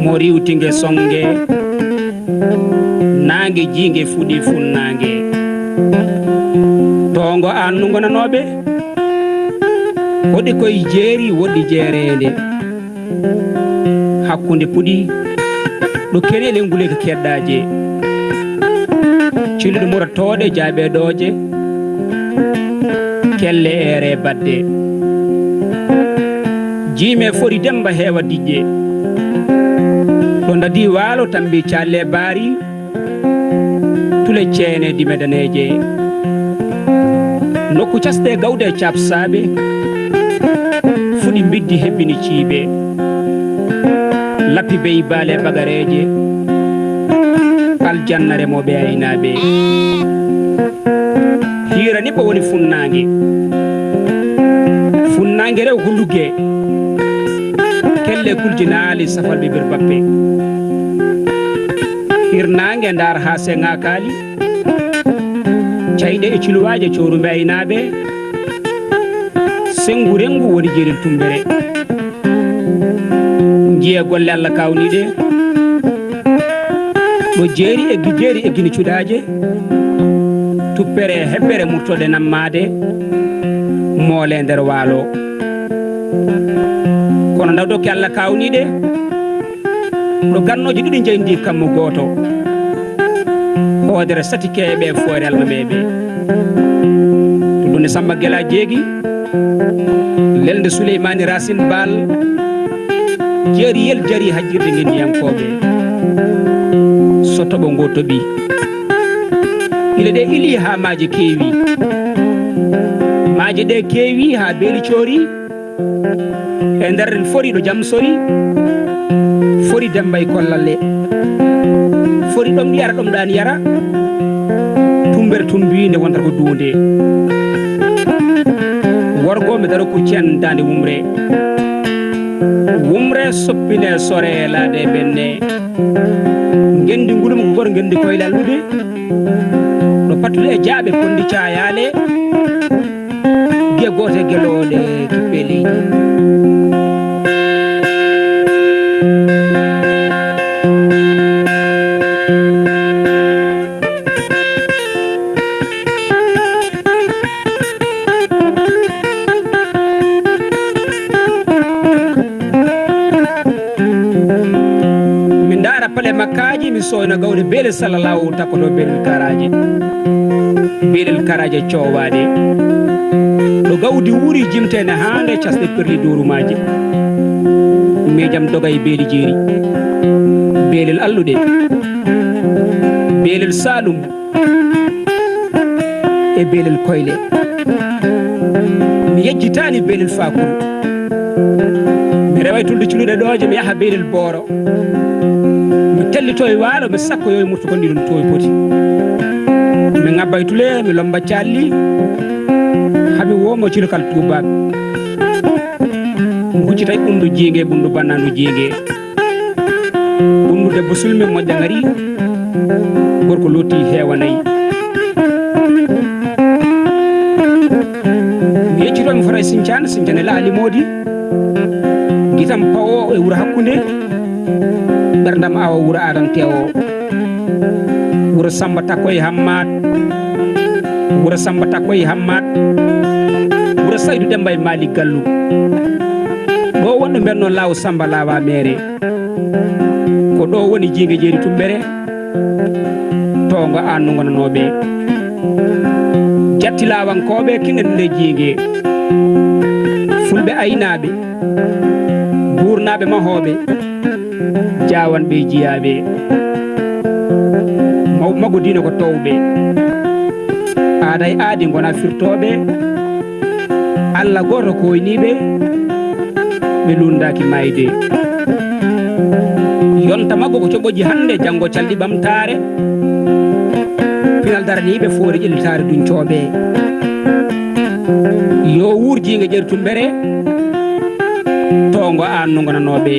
mo riwtinge songe nange jinge fuɗi funnange tongo annu gonanoɓe woɗi koye jeeri woɗɗi jeerede hakkunde puɗi ɗo kenele ngule ko keɗɗaje cilluɗo muratoɗe jaaɓeɗoje kelle ere badde jiime fori demba heewa diƴƴe ɗo dadi waalo tambi calle baari tule ceene dimedaneje nokku casde gawde e capsaɓe fuɗi biddi hebbini ciiɓe lappi beyi baale bagareje aljanna remoɓe aynaɓe hira ni ɓo woni funnangue rew ko lugge kelle kuljinaali safal ɓiɓir bappe hirnangue ndar ha senga kaali cayɗe e ciluwaje coruɓe aynaɓe sengu rengu woni jeeril tumbere jiya golle Allah kawniɗe ɗo jeeri eggini cuɗaje tuppere hebbere murtode nammade moole nder waalo kono ndaw dokke Allah kawniɗe ɗo gannoje ɗiɗi jeyndi kammo goto hoodere satikeɓe foore almameɓe to ɗumne Samba Guela jeegui lelde Souleymani Racine Bal jeeri yel jari hajjirde ngendiyankoɓe so toɓo ngo toɓi ile ɗe ili ha maaje keewi maaje ɗe keewi ha beeli coori e nder fori ɗo jam sori fori demba e kollalle fori ɗom yara ɗom ɗani yara tumbere tumbinde wonta ko duunde worgo mi daro kuccen dande wumre soppine sore laade benne ngendi ngulum ko gor ngendi koy lallude ɗo pattude e jaaɓe kondi cayale ge gote gelode kippeli makkaji mi soyna gawde beele sallallahu takkoto beelel karaje coowade ɗo gawdi wuri jimtene hande casɗe perli durumaji miijam doga e beeli jeeri beelel allude beelel salum e beelel koyle mi yejjitani beelel fakuru mi reway tulde culuɗe ɗoje mi yaha beelel booro tellito e waalo mi sakko yo murto kondi ɗum to e poti mi ŋabbay tule mi lomba calli haɓe womo cilkal tubaɓe mi huccitay ɓundu jiingue ɓundu bannandu jiingue ɓundu debbo sulmi moƴƴa ngari gorko lotti hewanayi mi yeccitomi fota e sincane laali moodi guitam pawo e wuuro hakkude ɓerdam awa wuuro adan tewo wuuro Samba Takkoye Hammat wuuro Saydou Demba e Mali Gallu ɗo wonɗo mbenno law Samba lawa mere ko ɗo woni jiingue jeeri tumbere tongo annu gonanoɓe jatti lawankoɓe kinɗen nde jiingue fulɓe aynaɓe burnaɓe mahoɓe jawanɓe jiyaɓe mago dina ko towɓe aada e aadi gona firtoɓe Allah goto koyniɓe ɓe lundaki mayde yonta maggo ko coɓoji hande janggo calɗi ɓamtare pinal daraniɓe foore ƴellitare duñcoɓe yo wurjigue ƴertumbere tongo annu gonanoɓe